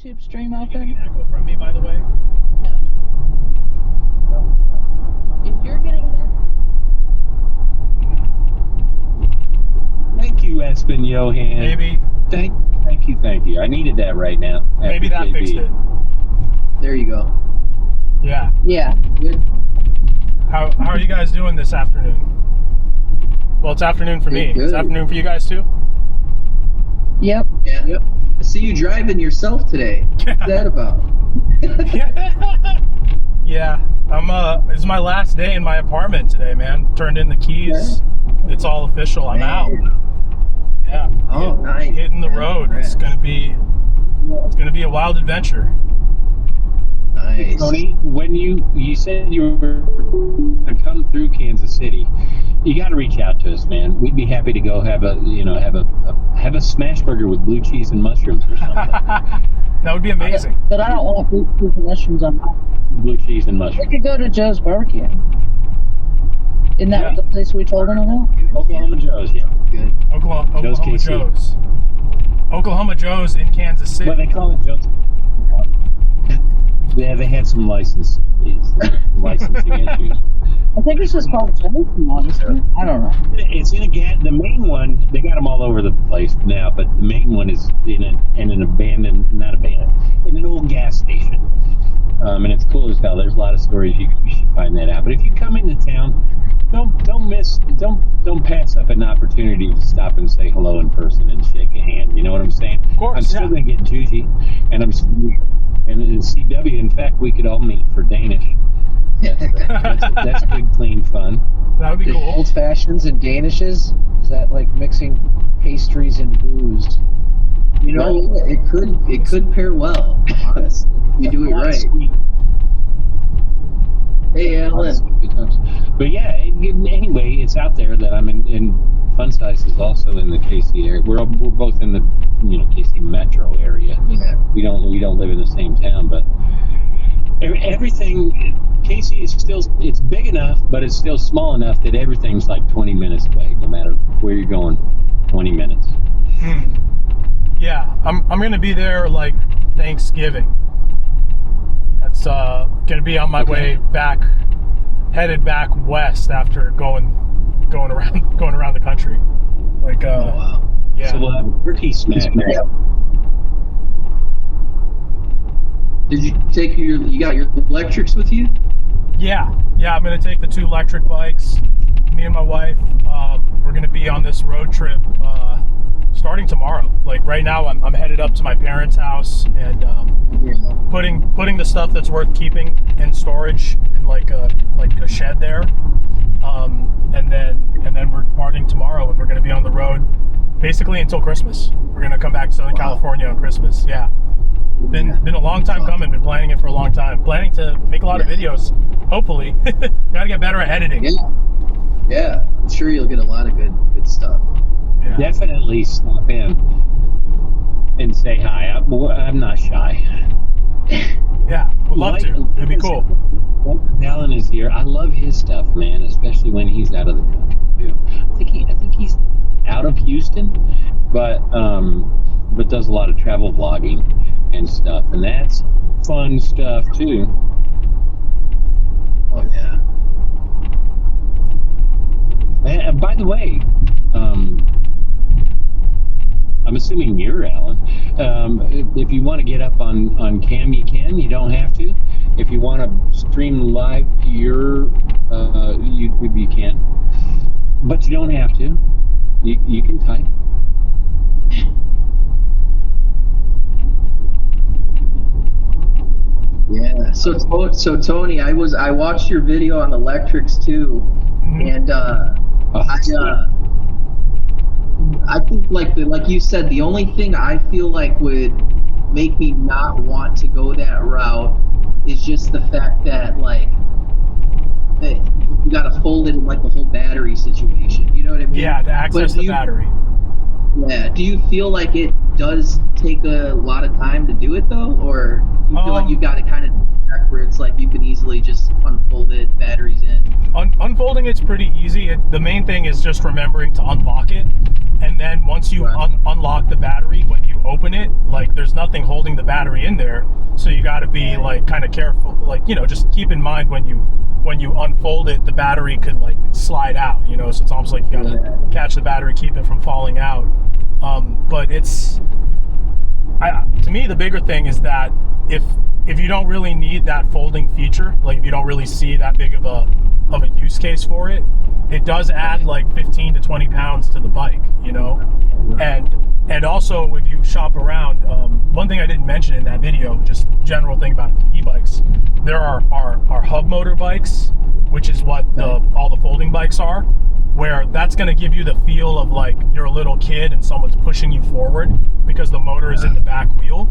YouTube stream open? An echo from me, by the way. No. If you're getting an Thank you, Espen Johan. Maybe. Thank you. I needed that right now. Maybe that fixed it. There you go. Yeah. Yeah. Good. How are you guys doing this afternoon? Well, it's afternoon for me. Good. It's afternoon for you guys too? Yep. Yeah. Yep. I see you driving yourself today. What's that about? Yeah. It's my last day in my apartment today, man. Turned in the keys. It's all official. I'm out. Yeah. Oh, nice. Hitting the road. It's gonna be a wild adventure. Nice. Tony, when you said you were to come through Kansas City, you got to reach out to us, man. We'd be happy to go have a smash burger with blue cheese and mushrooms or something. That would be amazing. But I don't want blue cheese and mushrooms on my. Blue cheese and We mushrooms. could go to Joe's Barbecue. Isn't that the place we told him about? Oklahoma Joe's, yeah. Good. Oklahoma KC. Joe's. Oklahoma Joe's in Kansas City. Well, they call it Joe's. Yeah, they had some licensing issues. I think it's just called Joe's, honestly. I don't know. It's in the main one. They got them all over the place now, but the main one is in an old gas station. And it's cool as hell. There's a lot of stories. You should find that out. But if you come into town, don't pass up an opportunity to stop and say hello in person and shake a hand. You know what I'm saying? Of course, I'm still gonna get juicy, and in CW. In fact, we could all meet for Danish. That's big, clean fun. That would be cool. Old fashions and Danishes? Is that like mixing pastries and booze? You know, it could pair well. Honestly, you do it right. Hey, Alan. Good times. But yeah, anyway, it's out there that I'm in. Fun Size is also in the KC area. We're both in the KC metro area. Yeah. We don't live in the same town, but everything KC is still, it's big enough, but it's still small enough that everything's like 20 minutes away, no matter where you're going. 20 minutes. Yeah, I'm gonna be there like Thanksgiving. That's gonna be on my way back, headed back west after going around the country. Like Oh, wow. yeah. So we'll have a turkey smack. Did you take you got your electrics with you? Yeah, I'm gonna take the 2 electric bikes. Me and my wife, we're gonna be on this road trip starting tomorrow. Like right now, I'm headed up to my parents' house and putting the stuff that's worth keeping in storage in like a shed there. And then we're departing tomorrow, and we're gonna be on the road basically until Christmas. We're gonna come back to Southern California on Christmas. Yeah. Been a long time coming. Been planning it for a long time. Planning to make a lot of videos. Hopefully, gotta get better at editing. Yeah. I'm sure you'll get a lot of good stuff. Yeah. Definitely stop in and say hi. I'm not shy. Yeah, would love to. It'd be cool. Alan is here. I love his stuff, man, especially when he's out of the country too. I think he's out of Houston, but does a lot of travel vlogging and stuff, and that's fun stuff too. Oh yeah. And by the way, I'm assuming you're Alan. If you want to get up on cam, you can. You don't have to. If you want to stream live to your YouTube, you can. But you don't have to. You can type. Yeah. So Tony, I watched your video on electrics too, and I think like you said, the only thing I feel like would make me not want to go that route is just the fact that that you got to fold it in like the whole battery situation. You know what I mean? Yeah, to access the battery. Yeah. Do you feel like it does take a lot of time to do it though, or you feel like you got to kind of where it's like you can easily just unfold it, batteries in? Unfolding Unlocking it's pretty easy. The main thing is just remembering to unlock it, and then once you unlock the battery, when you open it, like there's nothing holding the battery in there, so you got to be like kind of careful. Like, you know, just keep in mind when you unfold it, the battery could like slide out. You know, so it's almost like you got to catch the battery, keep it from falling out. But to me, the bigger thing is that if you don't really need that folding feature, like if you don't really see that big of a use case for it, it does add like 15 to 20 pounds to the bike, you know? And also if you shop around, one thing I didn't mention in that video, just general thing about e-bikes, there are hub motor bikes, which is what all the folding bikes are, where that's going to give you the feel of like you're a little kid and someone's pushing you forward because the motor is in the back wheel.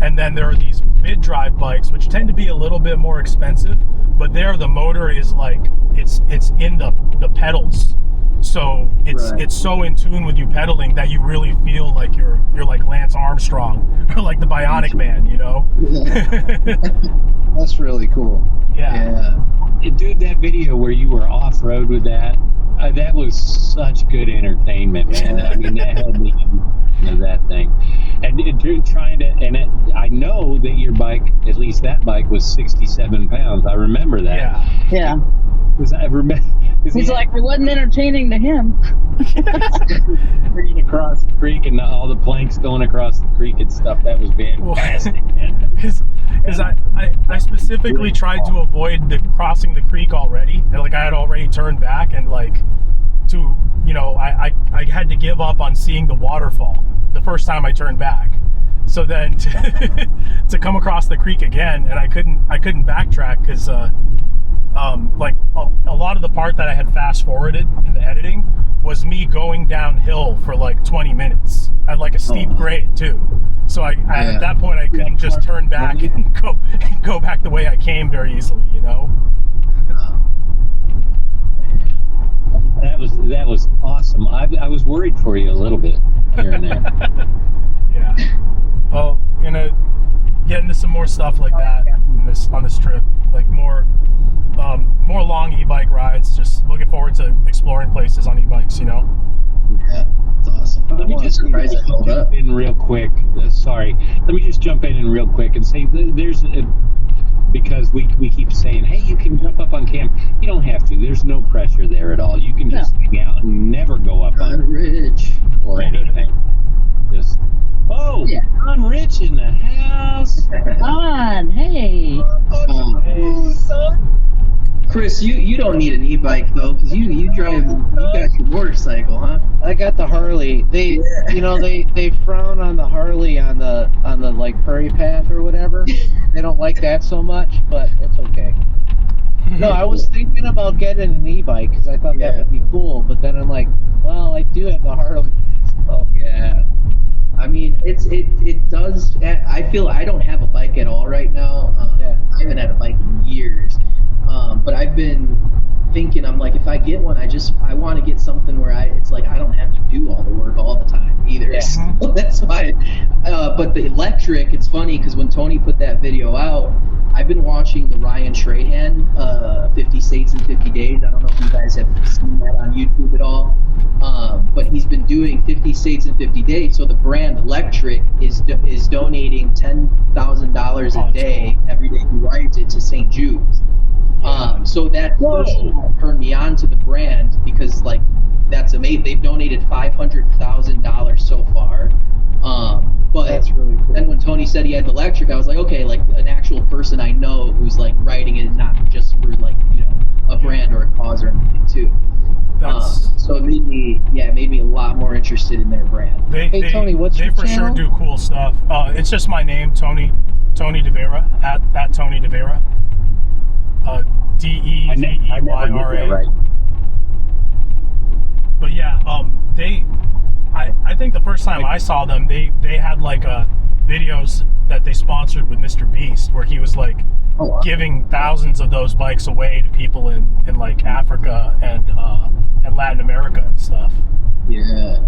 And then there are these mid drive bikes, which tend to be a little bit more expensive, but there the motor is like it's in the pedals, so it's so in tune with you pedaling that you really feel like you're like Lance Armstrong or like the Bionic Man, you know? That's really cool. Yeah. Dude, that video where you were off road with that was such good entertainment, man. I mean, that had me into that thing. And I know that your bike, at least that bike, was 67 pounds. I remember that. Yeah. Because I remember. He's like, it wasn't entertaining to him. Bringing across the creek and all the planks going across the creek and stuff. That was fantastic, man. Because I specifically tried to avoid crossing the creek already, and like I had already turned back, and like I had to give up on seeing the waterfall the first time I turned back. So then to come across the creek again, and I couldn't backtrack because like a lot of the part that I had fast forwarded in the editing was me going downhill for like 20 minutes at like a steep grade too. So I at that point I couldn't just turn back and go back the way I came very easily, you know. That was awesome. I was worried for you a little bit here and there. Yeah. Well, gonna get into some more stuff like that on this trip, like more long e-bike rides. Just looking forward to exploring places on e-bikes, you know. Yeah, it's awesome. Let me just jump in real quick. Sorry. Let me just jump in real quick and say because we keep saying, hey, you can jump up on cam. You don't have to. There's no pressure there at all. You can just hang out and never go up on Rich or anything. Just on Rich in the house. On, hey. Hey, son. Chris, you don't need an e-bike though, because you got your motorcycle, huh? I got the Harley. They they frown on the Harley on the like prairie path or whatever. They don't like that so much, but it's okay. No, I was thinking about getting an e-bike because I thought that would be cool, but then I'm like, well, I do have the Harley. Oh yeah. I mean, it does. I feel I don't have a bike at all right now. I haven't had a bike in years. But I've been thinking, I'm like, if I get one, I want to get something where it's like I don't have to do all the work all the time either. Yeah. So that's why. But the electric, it's funny because when Tony put that video out, I've been watching the Ryan Trahan 50 States in 50 Days. I don't know if you guys have seen that on YouTube at all. But he's been doing 50 States in 50 Days. So the brand Electric is donating $10,000 a day every day he rides it to St. Jude's. So that first turned me on to the brand because like that's amazing. They've donated $500,000 so far. But that's really cool. Then when Tony said he had the electric, I was like, okay, like an actual person I know who's like riding it, not just for like a brand or a cause or anything too. So it made me a lot more interested in their brand. Hey Tony, what's your channel? They for sure do cool stuff. It's just my name, Tony DeVera at Tony DeVera. DEVEYRA. Right. But yeah, I think the first time I saw them, they had like videos that they sponsored with Mr. Beast, where he was like giving thousands of those bikes away to people in like Africa and Latin America and stuff. Yeah.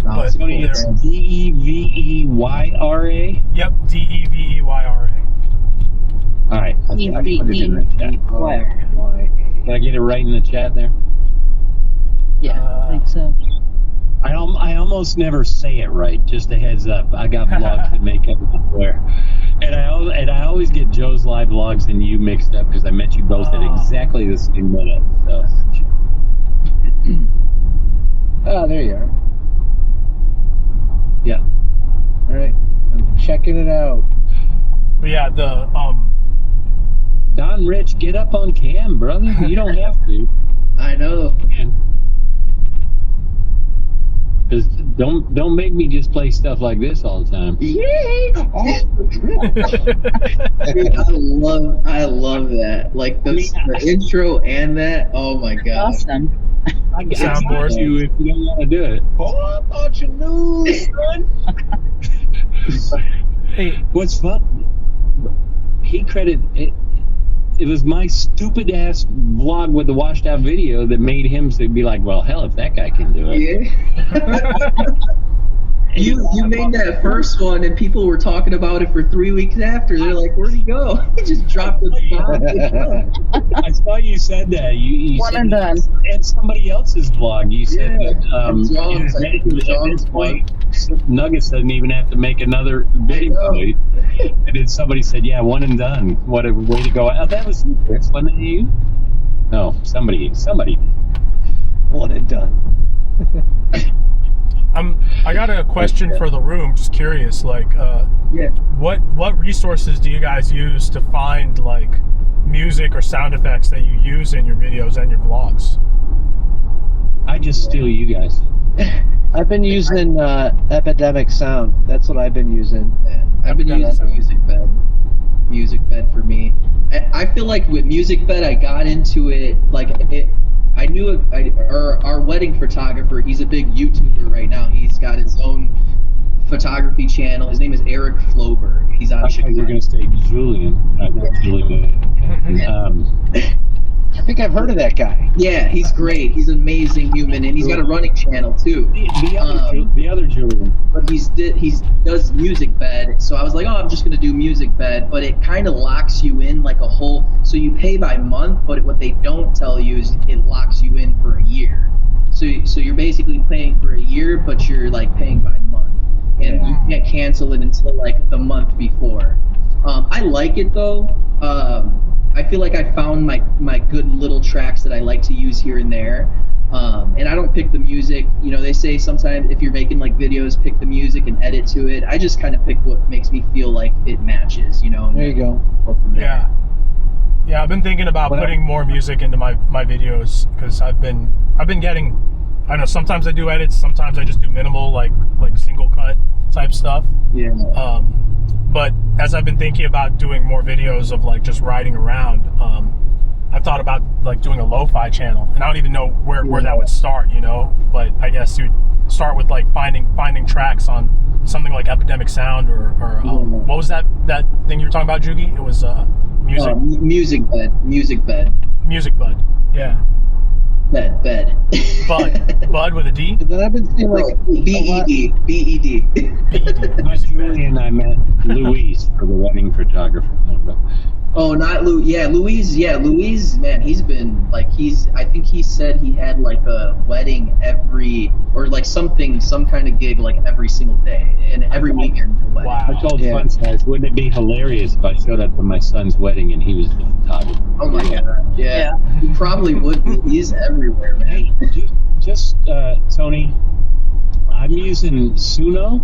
But Tony, it's DEVEYRA. Yep, DEVEYRA. All right. I put it in the chat. Can I get it right in the chat there? Yeah, I think so. I almost never say it right. Just a heads up. I got vlogs that make everywhere, and I always get Joe's live vlogs and you mixed up because I met you both at exactly the same minute. So. Oh, there you are. Yeah. All right, I'm checking it out. But yeah, the Don Rich, get up on cam, brother. You don't have to. I know. Because don't make me just play stuff like this all the time. Yay! Dude, I love that. Like the intro and that. Oh my god. Awesome. I got Soundboard. you if you don't want to do it. Oh, I thought you knew, son. hey, What's fun? He credited it. It was my stupid ass vlog with the washed out video that made him be like, well, hell, if that guy can do it. Yeah. you made that first one and people were talking about it for 3 weeks after. They're like, where'd he go? He just dropped the bomb. I saw you said that. You One said and done. and somebody else's vlog. You said Yeah, that and John's, I think it was at John's this point, Nuggets doesn't even have to make another video. And then somebody said, yeah, one and done. What a way to go. Oh, that was you, Chris. Wasn't it you? No, somebody. One and done. I got a question for the room. Just curious, like, Yeah. what resources do you guys use to find like music or sound effects that you use in your videos and your vlogs? I just steal you guys. I've been using Epidemic Sound. That's what I've been using. I've been using Music Bed for me. I feel like with Music Bed, I got into it I knew our wedding photographer. He's a big YouTuber right now. He's got his own photography channel. His name is Eric Flober. He's out I of thought you were going to say Julian. Not Julian. I think I've heard of that guy. Yeah, he's great. He's an amazing human, and he's got a running channel too. The other Julian. But he does Music Bed, so I was like, oh, I'm just gonna do Music Bed. But it kind of locks you in like a whole. So you pay by month, but what they don't tell you is it locks you in for a year. So you're basically paying for a year, but you're like paying by month, and you can't cancel it until like the month before. I like it though. I feel like I found my good little tracks that I like to use here and there. And I don't pick the music. You know, they say sometimes if you're making like videos, pick the music and edit to it. I just kind of pick what makes me feel like it matches, you know. There you go. Yeah. Yeah, I've been thinking about putting more music into my videos because I've been getting, I don't know, sometimes I do edits, sometimes I just do minimal like single cut type stuff. Yeah. But as I've been thinking about doing more videos of like just riding around, I've thought about like doing a lo-fi channel, and I don't even know where that would start, you know. But I guess you'd start with like finding tracks on something like Epidemic Sound or what was that thing you were talking about, Jugi? It was music. Music Bed. Yeah. Bed. Bud with a D. Then I've been seeing like BED. Not Julian, I met Luis for the wedding photographer. Oh, not Lou. Yeah, Louise. Yeah, Louise. Man, he's been like I think he said he had like a wedding some kind of gig like every single day and every weekend. Wow. I told Fun Size, wouldn't it be hilarious if I showed up to my son's wedding and he was the photographer? Oh my god. Yeah. He probably would be. He's everywhere, man. Just Tony, I'm using Suno.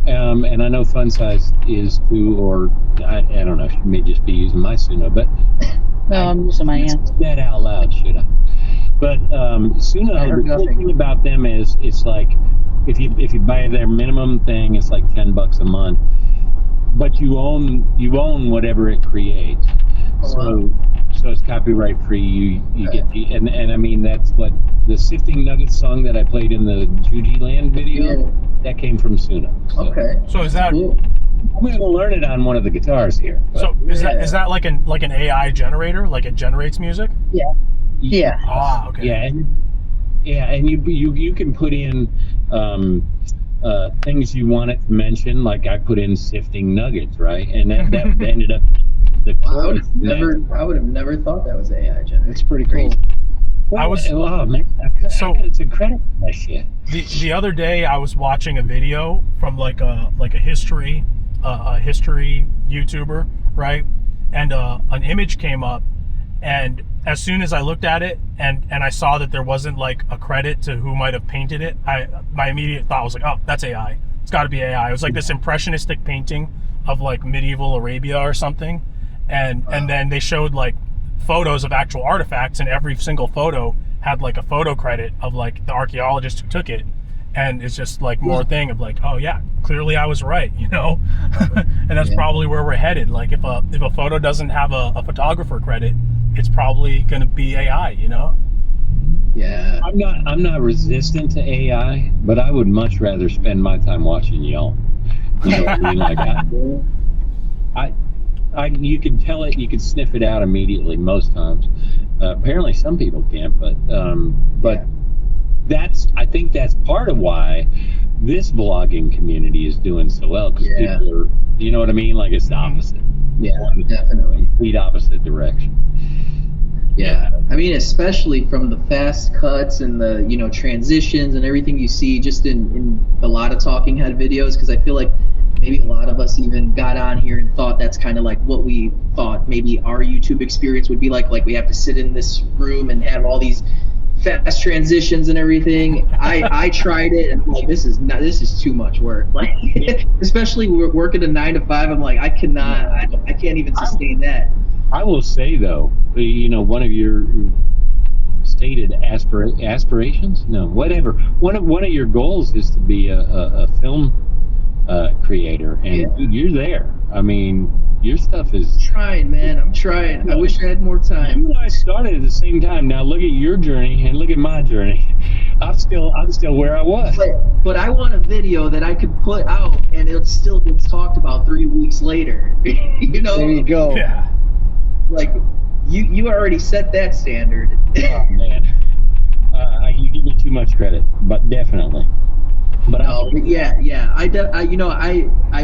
And I know Fun Size is too, or I don't know, she may just be using my Suno, but No, I'm using my hand. that out loud, should I? But Suno, the cool thing about them is it's like if you buy their minimum thing, it's like $10 a month, but you own whatever it creates. So it's copyright free. You get and I mean that's what the Sifting Nuggets song that I played in the Juji Land video that came from Suno. So. Okay. So is that? Cool. I'm gonna learn it on one of the guitars here. But. So is that like an AI generator? Like it generates music? Yeah. Ah, okay. Yeah, and you can put in things you want it to mention. Like I put in Sifting Nuggets, right? And that ended up Wow, I would have never thought that was AI generated. It's pretty cool. Oh man, So- I to credit that shit. The other day I was watching a video from like a history YouTuber, right? And an image came up, and as soon as I looked at it and I saw that there wasn't like a credit to who might have painted it, my immediate thought was like, oh, that's AI. It's got to be AI. It was like this impressionistic painting of like medieval Arabia or something, and then they showed like photos of actual artifacts, and every single photo had like a photo credit of like the archaeologist who took it. And it's just like more thing of like, oh yeah, clearly I was right, you know. And that's probably where we're headed. Like if a photo doesn't have a photographer credit, it's probably going to be AI, you know. Yeah. I'm not resistant to AI, but I would much rather spend my time watching y'all. You know what I mean? Like you can tell it, you can sniff it out immediately most times. Apparently some people can't, but I think that's part of why this vlogging community is doing so well, because people are, you know what I mean? Like it's the opposite. Yeah, definitely. Complete opposite direction. Yeah, I mean, especially from the fast cuts and the, you know, transitions and everything you see just in a lot of talking head videos, because I feel like maybe a lot of us even got on here and thought that's kind of like what we thought maybe our YouTube experience would be like we have to sit in this room and have all these fast transitions and everything. I tried it and I'm like, this is too much work. Like, especially working a 9 to 5, I'm like, I can't even sustain that. I will say though, you know, one of your stated aspirations, no, whatever, one of your goals is to be a film creator, and dude, you're there. I mean, your stuff is. I'm trying, man. I'm trying. I wish I had more time. You and I started at the same time. Now look at your journey and look at my journey. I'm still where I was. But I want a video that I could put out and it still gets talked about 3 weeks later. You know. There you go. Yeah. Like you already set that standard. Oh man, you give me too much credit, but definitely. But yeah. I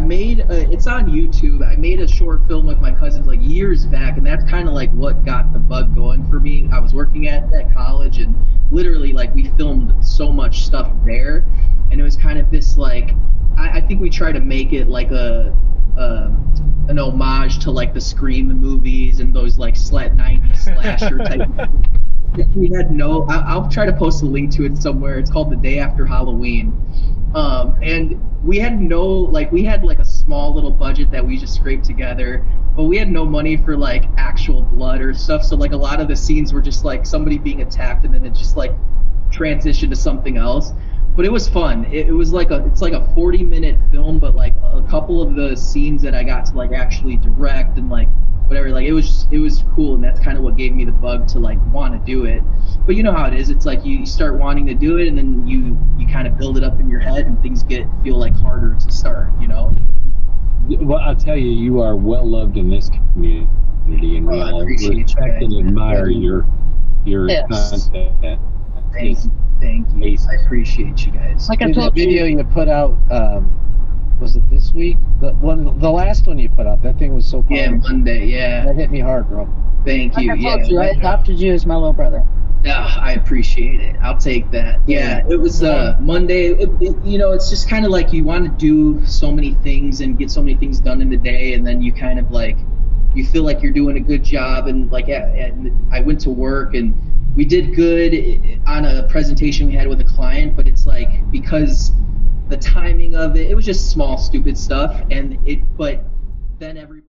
made it's on YouTube. I made a short film with my cousins like years back, and that's kind of like what got the bug going for me. I was working at that college, and literally like we filmed so much stuff there, and it was kind of this like I think we try to make it like an homage to like the Scream movies and those like 90s slasher type. We had I'll try to post a link to it somewhere. It's called The Day After Halloween. And we had we had like a small little budget that we just scraped together, but we had no money for like actual blood or stuff. So like a lot of the scenes were just like somebody being attacked and then it just like transitioned to something else. But it was fun. It was like it's like a 40-minute film, but like a couple of the scenes that I got to like actually direct and like whatever, like it was cool, and that's kind of what gave me the bug to like want to do it. But you know how it is. It's like you start wanting to do it, and then you kind of build it up in your head, and things feel like harder to start. You know. Well, I'll tell you, you are well loved in this community, and we all respect and admire your content. Thank you. I appreciate you guys. Like I Dude, told the video you, you put out, was it this week? The last one you put up, that thing was so cool. Yeah, Monday. Yeah. That hit me hard, bro. Thank like you. I told you, I adopted you as my little brother. Yeah, I appreciate it. I'll take that. Yeah, it was Monday. You know, it's just kind of like you want to do so many things and get so many things done in the day, and then you kind of like you feel like you're doing a good job, and like I went to work and we did good on a presentation we had with a client, but it's like because the timing of it was just small stupid stuff, but then every